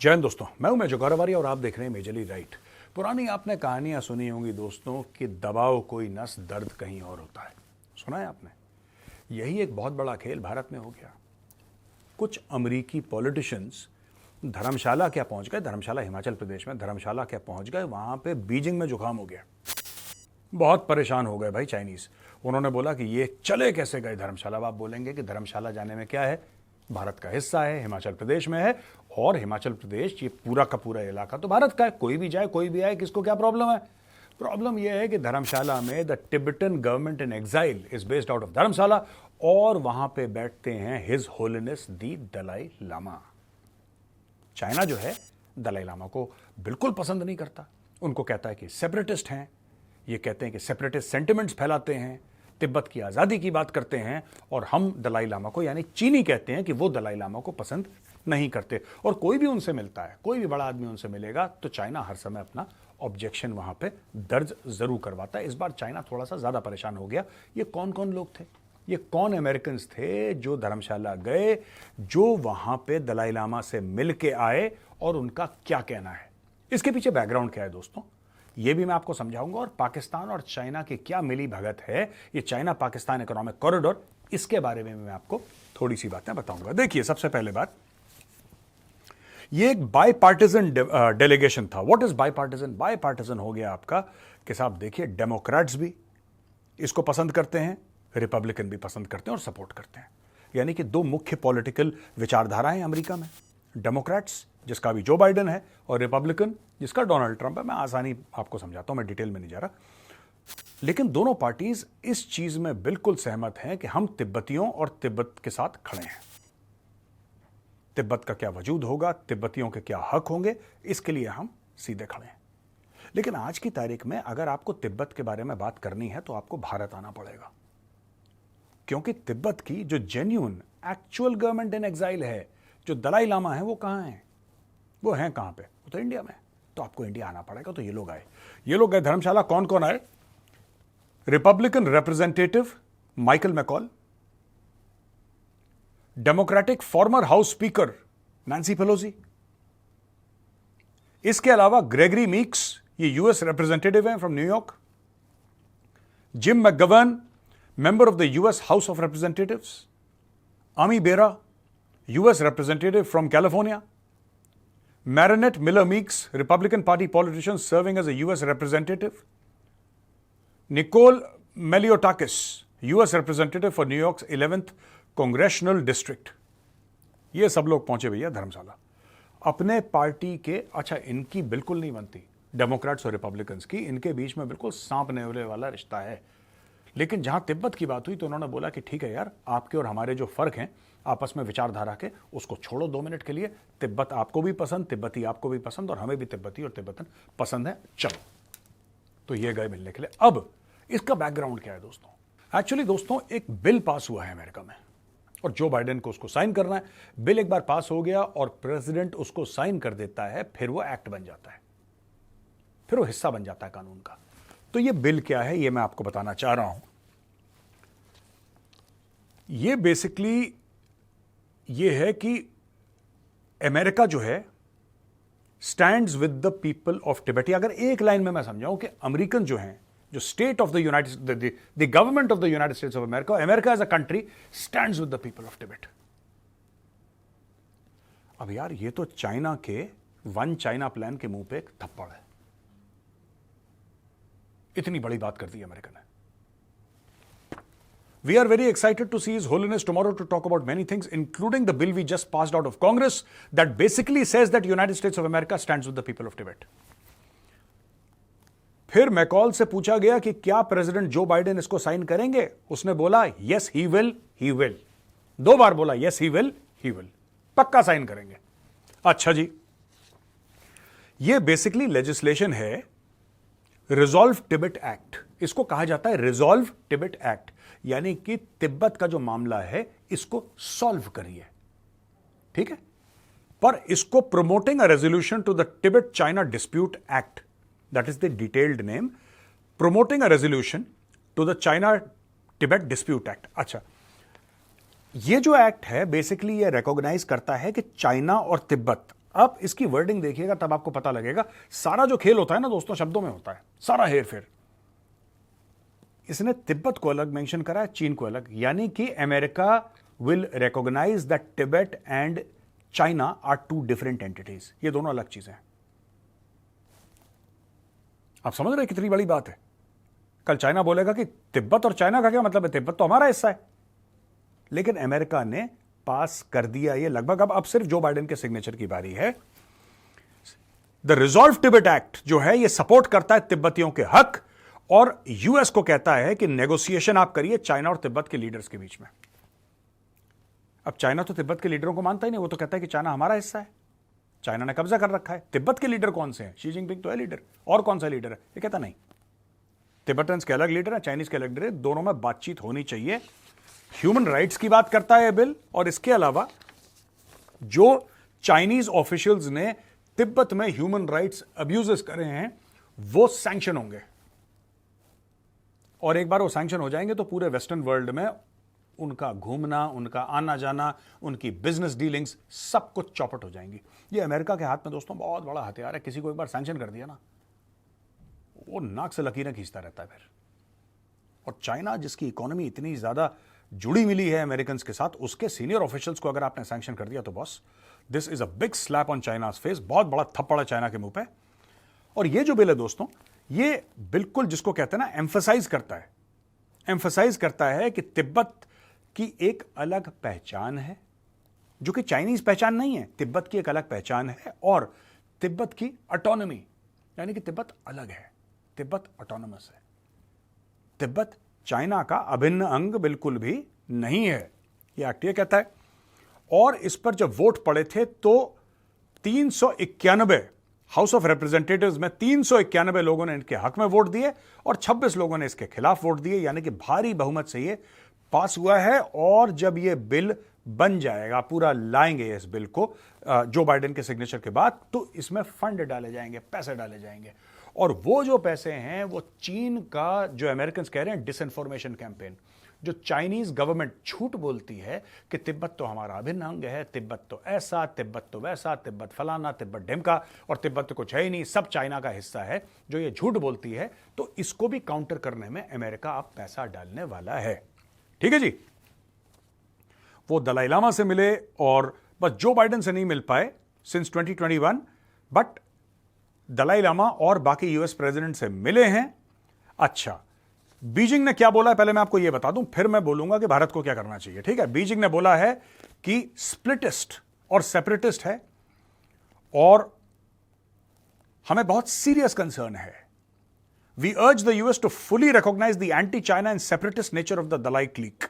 जय हिंद दोस्तों, मैं हूं मेजर गौरवारी और आप देख रहे हैं मेजरली राइट। पुरानी आपने कहानियां सुनी होंगी दोस्तों कि दबाओ कोई नस, दर्द कहीं और होता है। सुना है आपने? यही एक बहुत बड़ा खेल भारत में हो गया। कुछ अमेरिकी पॉलिटिशियंस धर्मशाला क्या पहुंच गए, धर्मशाला हिमाचल प्रदेश में, धर्मशाला क्या पहुंच गए, वहां पे बीजिंग में जुकाम हो गया। बहुत परेशान हो गए भाई चाइनीज। उन्होंने बोला कि ये चले कैसे गए धर्मशाला। अब आप बोलेंगे कि धर्मशाला जाने में क्या है, भारत का हिस्सा है, हिमाचल प्रदेश में है, और हिमाचल प्रदेश ये पूरा का पूरा इलाका तो भारत का है। कोई भी जाए कोई भी आए, किसको क्या प्रॉब्लम है? प्रॉब्लम यह है कि धर्मशाला में the Tibetan government in exile is based out of Dharamshala, और वहां पे बैठते हैं His Holiness the Dalai Lama. China जो है दलाई लामा को बिल्कुल पसंद नहीं करता। उनको कहता है कि सेपरेटिस्ट हैं, ये कहते हैं कि सेपरेटिस्ट सेंटिमेंट्स फैलाते हैं, तिब्बत की आज़ादी की बात करते हैं, और हम दलाई लामा को यानी चीनी कहते हैं कि वो दलाई लामा को पसंद नहीं करते। और कोई भी उनसे मिलता है, कोई भी बड़ा आदमी उनसे मिलेगा तो चाइना हर समय अपना ऑब्जेक्शन वहां पे दर्ज जरूर करवाता है। इस बार चाइना थोड़ा सा ज़्यादा परेशान हो गया। ये कौन कौन लोग थे, ये कौन अमेरिकन्स थे जो धर्मशाला गए, जो वहां पे दलाई लामा से मिल के आए, और उनका क्या कहना है, इसके पीछे बैकग्राउंड क्या है दोस्तों, ये भी मैं आपको समझाऊंगा। और पाकिस्तान और चाइना की क्या मिली भगत है, ये चाइना पाकिस्तान इकोनॉमिक कॉरिडोर, इसके बारे में मैं आपको थोड़ी सी बातें बताऊंगा। देखिए, सबसे पहले बात, ये एक बाईपार्टिजन डेलीगेशन था। What is bipartisan? बाईपार्टिजन हो गया आपका कि साहब देखिए, डेमोक्रेट्स भी इसको पसंद करते हैं, रिपब्लिकन भी पसंद करते हैं और सपोर्ट करते हैं। यानी कि दो मुख्य पॉलिटिकल विचारधाराएं अमेरिका में, डेमोक्रेट्स जिसका अभी जो बाइडेन है, और रिपब्लिकन जिसका डोनाल्ड ट्रंप है। मैं आसानी आपको समझाता हूं, मैं डिटेल में नहीं जा रहा। लेकिन दोनों पार्टीज इस चीज में बिल्कुल सहमत हैं कि हम तिब्बतियों और तिब्बत के साथ खड़े हैं। तिब्बत का क्या वजूद होगा, तिब्बतियों के क्या हक होंगे, इसके लिए हम सीधे खड़े हैं। लेकिन आज की तारीख में अगर आपको तिब्बत के बारे में बात करनी है तो आपको भारत आना पड़ेगा, क्योंकि तिब्बत की जो genuine actual government in exile है, जो दलाई लामा है, वो कहां है? वो हैं कहां पे? वो तो इंडिया में। तो आपको इंडिया आना पड़ेगा। तो ये लोग आए, ये लोग गए धर्मशाला। कौन कौन आए? Republican representative Michael McCall, democratic farmer house speaker Nancy Pelosi, इसके अलावा ग्रेगरी मीक्स, ये यूएस रिप्रेजेंटेटिव हैं from New York, gym McGovern, member of the US house of representatives, आमी बेरा, US representative from California, Marinette Miller Meeks, Republican Party politician serving as a U.S. representative. Nicole Meliotakis, U.S. representative for New York's 11th Congressional District. ये सब लोग पहुंचे भैया धर्मशाला अपने party के। अच्छा, इनकी बिल्कुल नहीं बनती डेमोक्रेट्स और रिपब्लिकन्स की, इनके बीच में बिल्कुल सांप नेवले वाला रिश्ता है। लेकिन जहां तिब्बत की बात हुई तो उन्होंने बोला कि ठीक है यार, आपके और हमारे जो फर्क हैं आपस में विचारधारा के, उसको छोड़ो 2 मिनट के लिए। तिब्बत आपको भी पसंद, तिब्बती आपको भी पसंद, और हमें भी तिब्बती और तिब्बतन पसंद है, चलो। तो ये गए मिलने के लिए। अब इसका बैकग्राउंड क्या है दोस्तों? एक्चुअली दोस्तों, एक बिल पास हुआ है अमेरिका में, और जो बाइडेन को उसको साइन करना है। बिल एक बार पास हो गया और प्रेसिडेंट उसको साइन कर देता है, फिर वो एक्ट बन जाता है, फिर वो हिस्सा बन जाता है कानून का। तो ये बिल क्या है, ये मैं आपको बताना चाह रहा हूं। ये बेसिकली ये है कि अमेरिका जो है stands with the people of Tibet. अगर एक लाइन में मैं समझाऊं कि अमेरिकन जो हैं, जो state of the United, the government of the United States of America, America as a country stands with the people of Tibet. अब यार, ये तो चाइना के वन चाइना प्लान के मुंह पे एक थप्पड़ है। इतनी बड़ी बात कर दी अमेरिका ने। We are very excited to see His Holiness tomorrow to talk about many things, including the bill we just passed out of Congress that basically says that United States of America stands with the people of Tibet. फिर McCall से पूछा गया कि क्या president Joe Biden इसको sign करेंगे? उसने बोला yes he will, he will. 2 बार बोला yes he will, he will, पक्का साइन करेंगे। अच्छा जी, ये बेसिकली लेजिस्लेशन है रिजॉल्व टिबेट एक्ट। इसको कहा जाता है रिजॉल्व टिबेट एक्ट, यानी कि तिब्बत का जो मामला है इसको सॉल्व करिए, ठीक है। पर इसको promoting a resolution to the Tibet China dispute act, that is the detailed name, promoting a resolution to the China Tibet dispute act. अच्छा, ये जो एक्ट है बेसिकली ये रिकॉग्नाइज करता है कि चाइना और तिब्बत अब इसकी वर्डिंग देखिएगा तब आपको पता लगेगा। सारा जो खेल होता है ना दोस्तों, शब्दों में होता है, सारा हेर फेर। इसने तिब्बत को अलग मेंशन करा है, चीन को अलग, यानी कि America will recognize that Tibet and China are two different entities. ये दोनों अलग चीजें हैं। आप समझ रहे कितनी बड़ी बात है। कल चाइना बोलेगा कि तिब्बत और चाइना का क्या मतलब है, तिब्बत तो हमारा हिस्सा है। लेकिन अमेरिका ने पास कर दिया ये लगभग। अब सिर्फ जो बाइडेन के सिग्नेचर की बारी है। द रिजॉल्व तिब्बत एक्ट जो है ये सपोर्ट करता है तिब्बतियों के हक, और यूएस को कहता है कि नेगोशिएशन आप करिए चाइना और तिब्बत के लीडर्स के बीच में। अब चाइना तो तिब्बत के लीडरों को मानता ही नहीं, वो तो कहता है कि चाइना हमारा हिस्सा है, चाइना ने कब्जा कर रखा है। तिब्बत के लीडर कौन से हैं? शी जिनपिंग तो है लीडर, और कौन सा लीडर है? ये कहता नहीं, तिब्बतन्स के अलग लीडर है, चाइनीज के अलग लीडर है, दोनों में बातचीत होनी चाहिए। ह्यूमन राइट्स की बात करता है बिल, और इसके अलावा जो चाइनीज ऑफिशियल्स ने तिब्बत में ह्यूमन राइट्स अब्यूजेस करे हैं वो सैंक्शन होंगे, और एक बार वो सैंक्शन हो जाएंगे तो पूरे वेस्टर्न वर्ल्ड में उनका घूमना, उनका आना जाना, उनकी बिजनेस डीलिंग्स सब कुछ चौपट हो जाएंगी। ये अमेरिका के हाथ में दोस्तों बहुत बड़ा हथियार है। किसी को एक बार सैंक्शन कर दिया ना, वो नाक से लकीरें खींचता रहता है फिर। और चाइना जिसकी इकोनॉमी इतनी ज्यादा जुड़ी मिली है अमेरिकन के साथ, उसके सीनियर ऑफिशियल्स को अगर आपने सैंक्शन कर दिया तो boss, this is a big slap on China's face. बहुत बड़ा थप्पड़ है चाइना के मुंह पे। और ये जो बिल है दोस्तों, ये बिल्कुल जिसको कहते हैं ना, एम्फसाइज करता है कि तिब्बत की एक अलग पहचान है, जो कि चाइनीज पहचान नहीं है। तिब्बत की एक अलग पहचान है, और तिब्बत की ऑटोनॉमी, यानी कि तिब्बत अलग है, तिब्बत ऑटोनोमस है। तिब्बत चाइना का अभिन्न अंग बिल्कुल भी नहीं है, यह एक्ट ये कहता है। और इस पर जब वोट पड़े थे तो 391 हाउस ऑफ रिप्रेजेंटेटिव्स में 391 लोगों ने इनके हक में वोट दिए, और 26 लोगों ने इसके खिलाफ वोट दिए, यानी कि भारी बहुमत से ये पास हुआ है। और जब ये बिल बन जाएगा, पूरा लाएंगे इस बिल को जो बाइडेन के सिग्नेचर के बाद, तो इसमें फंड डाले जाएंगे, पैसे डाले जाएंगे। और वो जो पैसे हैं वो चीन का, जो अमेरिकन कह रहे हैं डिसइंफॉर्मेशन कैंपेन, जो चाइनीज गवर्नमेंट झूठ बोलती है कि तिब्बत तो हमारा अभिन्न अंग है, तिब्बत तो ऐसा, तिब्बत तो वैसा, तिब्बत फलाना, तिब्बत ढिमका, और तिब्बत तो कुछ है ही नहीं, सब चाइना का हिस्सा है, जो ये झूठ बोलती है, तो इसको भी काउंटर करने में अमेरिका अब पैसा डालने वाला है। ठीक है जी। वो दलाई लामा से मिले, और बस जो बाइडेन से नहीं मिल पाए सिंस 2021, बट दलाई लामा और बाकी यूएस प्रेसिडेंट से मिले हैं। अच्छा, बीजिंग ने क्या बोला है पहले मैं आपको यह बता दूं, फिर मैं बोलूंगा कि भारत को क्या करना चाहिए। ठीक है, बीजिंग ने बोला है कि स्प्लिटिस्ट और सेपरेटिस्ट है, और हमें बहुत सीरियस कंसर्न है। We urge the US to fully recognize the anti China and separatist nature of the Dalai clique,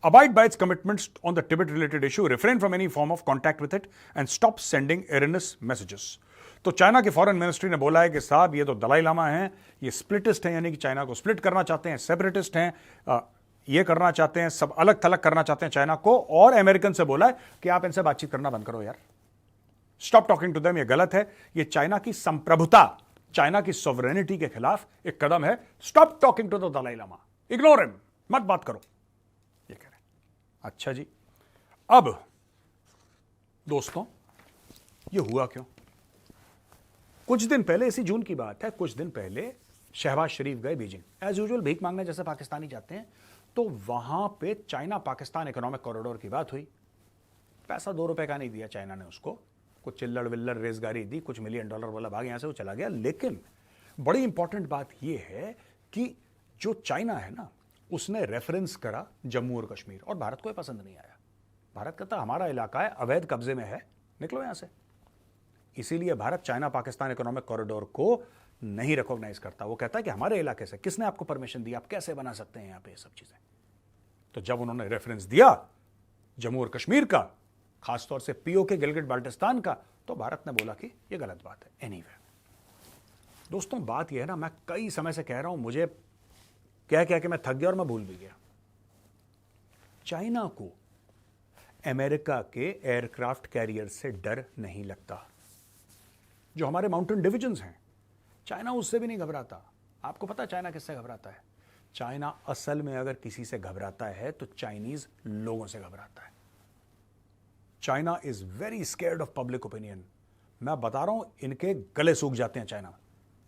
abide by its commitments on the Tibet related issue, refrain from any form of contact with it and stop sending erroneous messages। तो China की foreign ministry ने बोला है कि साहब ये तो दलाई लामा हैं, ये स्प्लिटिस्ट हैं, यानी कि चाइना को स्प्लिट करना चाहते हैं, सेपरेटिस्ट हैं, ये करना चाहते हैं, सब अलग थलग करना चाहते हैं चाइना को। और अमेरिकन से बोला है कि आप इनसे बातचीत करना बंद करो यार, स्टॉप टॉकिंग टू देम, ये गलत है, ये चाइना की संप्रभुता, चाइना की सॉवरेनिटी के खिलाफ एक कदम है। Stop talking to the Dalai Lama, ignore him, मत बात करो, ये कह रहे हैं। अच्छा जी, अब दोस्तों ये हुआ क्यों? कुछ दिन पहले, इसी जून की बात है, कुछ दिन पहले शहबाज शरीफ गए बीजिंग, एज यूजुअल भीख मांगने जैसे पाकिस्तानी जाते हैं। तो वहां पे चाइना पाकिस्तान इकोनॉमिक कॉरिडोर की बात हुई। पैसा 2 रुपए का नहीं दिया चाइना ने उसको, कुछ चिल्लड़ विल्लड़ रेजगारी दी, कुछ $1 मिलियन वाला भाग यहां से वो चला गया। लेकिन बड़ी इंपॉर्टेंट बात यह है कि जो चाइना है ना, उसने रेफरेंस करा जम्मू और कश्मीर, और भारत को यह पसंद नहीं आया। भारत कहता हमारा इलाका है, अवैध कब्जे में है, निकलो यहां से। इसीलिए Bharat China Pakistan economic corridor को नहीं रिकॉग्नाइज करता। वो कहता है कि हमारे इलाके से किसने आपको परमिशन दी, आप कैसे बना सकते हैं यहां पे ये सब चीजें। तो जब उन्होंने रेफरेंस दिया जम्मू और कश्मीर का, खासतौर से पीओके गिलगिट बाल्टिस्तान का, तो भारत ने बोला कि यह गलत बात है। एनीवे दोस्तों, बात यह है ना, मैं कई समय से कह रहा हूं, मुझे क्या कि मैं थक गया और मैं भूल भी गया। चाइना को अमेरिका के एयरक्राफ्ट कैरियर से डर नहीं लगता। जो हमारे माउंटेन डिविजन्स हैं, चाइना उससे भी नहीं घबराता। आपको पता है चाइना किससे घबराता है? चाइना असल में अगर किसी से घबराता है तो चाइनीज लोगों से घबराता है। China is very scared of public opinion. मैं बता रहा हूं, इनके गले सूख जाते हैं चाइना में।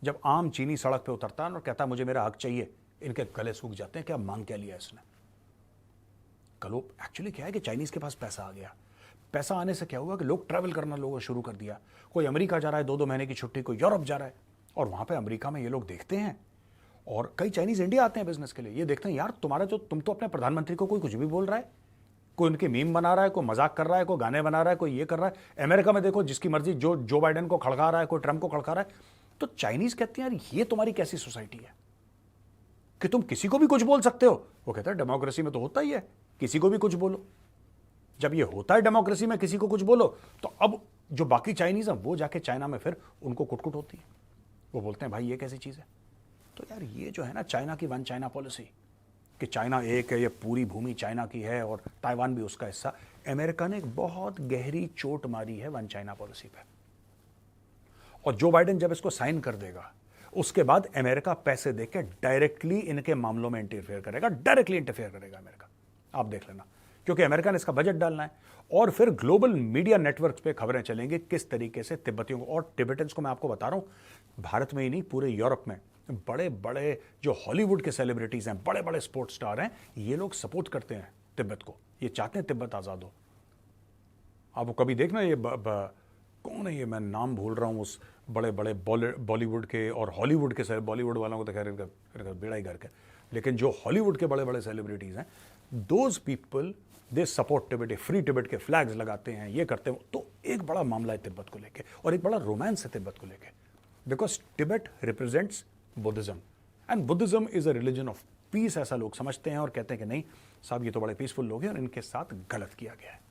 जब आम चीनी सड़क पे उतरता है और कहता है मुझे मेरा हक चाहिए, इनके गले सूख जाते हैं। क्या मांग क्या लिया इसने? कल एक्चुअली क्या है कि चाइनीज के पास पैसा आ गया। पैसा आने से क्या हुआ कि लोग ट्रैवल करना लोगों शुरू कर दिया। कोई अमेरिका जा रहा है 2-2 महीने की छुट्टी, कोई यूरोप जा रहा है, और वहां पे अमेरिका में ये लोग देखते हैं, और कई चाइनीज इंडिया आते हैं बिजनेस के लिए। ये देखते हैं यार तुम्हारा जो तुम तो अपने प्रधानमंत्री को कोई कुछ भी बोल रहा है, कोई उनके मीम बना रहा है, कोई मजाक कर रहा है, कोई गाने बना रहा है, कोई ये कर रहा है। अमेरिका में देखो जिसकी मर्जी जो बाइडेन को खड़का रहा है, कोई ट्रंप को खड़का रहा है। तो चाइनीज कहते हैं यार ये तुम्हारी कैसी सोसाइटी है कि तुम किसी को भी कुछ बोल सकते हो? वो कहता है डेमोक्रेसी में तो होता ही है, किसी को भी कुछ बोलो। जब ये होता है डेमोक्रेसी में किसी को कुछ बोलो, तो अब जो बाकी चाइनीज हैं वो जाके चाइना में फिर उनको कुटकुट होती है। वो बोलते हैं भाई ये कैसी चीज है? तो यार ये जो है ना चाइना की वन चाइना पॉलिसी, कि चाइना एक है, ये पूरी भूमि चाइना की है और ताइवान भी उसका हिस्सा। अमेरिका ने एक बहुत गहरी चोट मारी है वन चाइना पॉलिसी पे, और जो बाइडेन जब इसको साइन कर देगा उसके बाद अमेरिका पैसे देके डायरेक्टली इनके मामलों में इंटरफेयर करेगा, डायरेक्टली इंटरफेयर करेगा अमेरिका। आप देख लेना, क्योंकि अमेरिका ने इसका बजट डालना है, और फिर ग्लोबल मीडिया नेटवर्क्स पे खबरें चलेंगी किस तरीके से तिब्बतियों को और टिबेटन्स को। मैं आपको बता रहा हूं, भारत में ही नहीं पूरे यूरोप में बड़े बड़े जो हॉलीवुड के सेलिब्रिटीज हैं, बड़े बड़े स्पोर्ट्स स्टार हैं, ये लोग सपोर्ट करते हैं तिब्बत को। ये चाहते हैं तिब्बत आजाद हो। आप वो कभी देखना, ये कौन है ये, मैं नाम भूल रहा हूं, उस बड़े बड़े बॉलीवुड के और हॉलीवुड के, बॉलीवुड वालों को तो खैर बेड़ा ही घर के, लेकिन जो हॉलीवुड के बड़े बड़े सेलिब्रिटीज हैं, those people they support Tibet, free Tibet के फ्लैग्स लगाते हैं, ये करते हैं। तो एक बड़ा मामला है तिब्बत को लेके, और एक बड़ा रोमांस है तिब्बत को लेके, because Tibet represents Buddhism, and Buddhism is a religion of peace, ऐसा लोग समझते हैं और कहते हैं कि नहीं साहब ये तो बड़े पीसफुल लोग हैं और इनके साथ गलत किया गया है।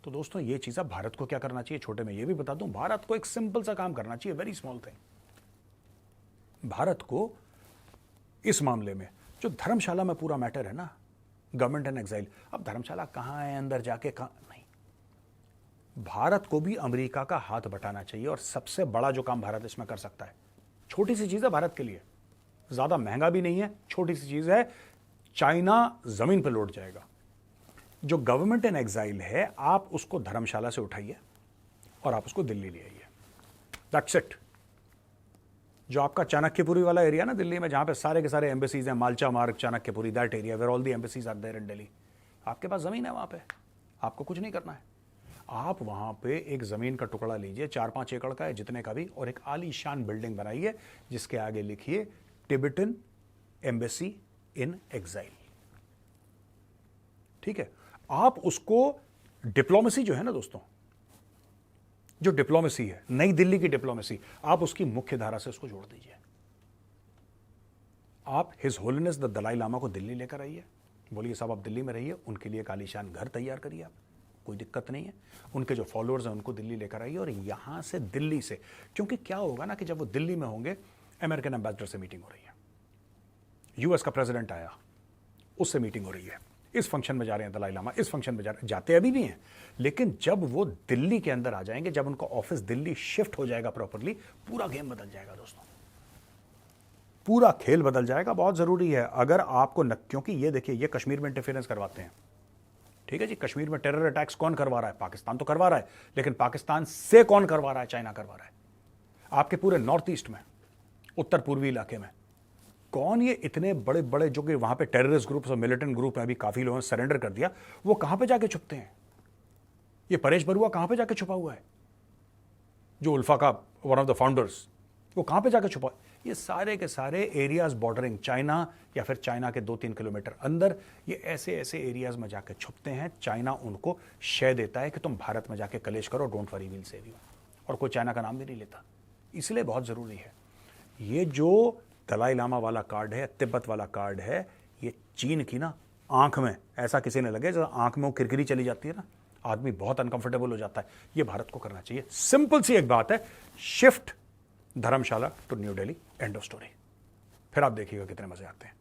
तो दोस्तों ये चीज अब भारत को क्या करना चाहिए, छोटे में ये भी बता दूं, भारत को एक सिंपल सा काम करना चाहिए, वेरी स्मॉल थिंग। भारत को इस मामले में जो धर्मशाला में पूरा मैटर है ना, गवर्नमेंट एंड एक्साइल, अब धर्मशाला कहां है, अंदर जाके कहां नहीं, भारत को भी अमेरिका का हाथ बटाना चाहिए। और सबसे बड़ा जो काम भारत इसमें कर सकता है, छोटी सी चीज है भारत के लिए, ज्यादा महंगा भी नहीं है, छोटी सी चीज है, चाइना जमीन पर लौट जाएगा। जो गवर्नमेंट इन एग्जाइल है, आप उसको धर्मशाला से उठाइए और आप उसको दिल्ली ले आइए, दैट्स इट। जो आपका चाणक्यपुरी वाला एरिया ना दिल्ली में, जहां पे सारे के सारे एम्बेसीज हैं, Malcha Marg, Chanakyapuri, that area where all the embassies are there in Delhi, आपके पास जमीन है वहां पे, आपको कुछ नहीं करना है। आप वहां पे एक जमीन का टुकड़ा लीजिए, 4-5 एकड़ का है, जितने का भी, और एक आलीशान बिल्डिंग बनाइए जिसके आगे लिखिए टिबेटन एम्बेसी इन एग्जाइल। ठीक है, आप उसको डिप्लोमेसी जो है ना दोस्तों, जो डिप्लोमेसी है, नई दिल्ली की डिप्लोमेसी, आप उसकी मुख्य धारा से उसको जोड़ दीजिए। आप his holiness the Dalai Lama को दिल्ली लेकर आइए, बोलिए साहब आप दिल्ली में रहिए, उनके लिए एक आलीशान घर तैयार करिए, आप कोई दिक्कत नहीं है। उनके जो फॉलोअर्स हैं उनको दिल्ली लेकर आइए, और यहां से दिल्ली से, क्योंकि क्या होगा ना कि जब वो दिल्ली में होंगे, अमेरिकन एम्बेसडर से मीटिंग हो रही है, यूएस का प्रेसिडेंट आया, उससे मीटिंग हो रही है, इस फंक्शन में जा रहे हैं दलाई लामा, इस फंक्शन में जाते अभी भी हैं, लेकिन जब वो दिल्ली के अंदर आ जाएंगे, जब उनका ऑफिस दिल्ली शिफ्ट हो जाएगा प्रॉपरली, पूरा गेम बदल जाएगा दोस्तों, पूरा खेल बदल जाएगा। बहुत जरूरी है अगर आपको क्योंकि ये देखिए, ये कश्मीर में इंटरफेरेंस करवाते हैं, ठीक है जी, कश्मीर में टेरर अटैक्स कौन करवा रहा है? पाकिस्तान तो करवा रहा है, लेकिन पाकिस्तान से कौन करवा रहा है? चाइना करवा रहा है। आपके पूरे नॉर्थ ईस्ट में, उत्तर पूर्वी इलाके में कौन ये इतने बड़े बड़े जो कि वहां पे टेररिस्ट ग्रुप्स और मिलिटेंट ग्रुप है, अभी काफी लोगों ने सरेंडर कर दिया, वो कहां पे जाके छुपते हैं? ये परेश बरुआ कहां पे जाके छुपा हुआ है, जो उल्फा का वन ऑफ द फाउंडर्स, वो कहां पे जाके छुपा? ये सारे के सारे एरियाज बॉर्डरिंग चाइना या फिर चाइना के 2-3 किलोमीटर अंदर, ये ऐसे ऐसे एरियाज में जाके छुपते हैं। चाइना उनको शय देता है कि तुम भारत में जाके कलेश करो, don't worry will save you, और कोई चाइना का नाम भी नहीं लेता। इसलिए बहुत जरूरी है, ये जो दलाई लामा वाला कार्ड है, तिब्बत वाला कार्ड है, ये चीन की ना आंख में ऐसा किसी ने लगे, जब आंख में वो किरकिरी चली जाती है ना, आदमी बहुत अनकंफर्टेबल हो जाता है। ये भारत को करना चाहिए। सिंपल सी एक बात है, shift Dharamshala to New Delhi, end of story. फिर आप देखिएगा कितने मजे आते हैं।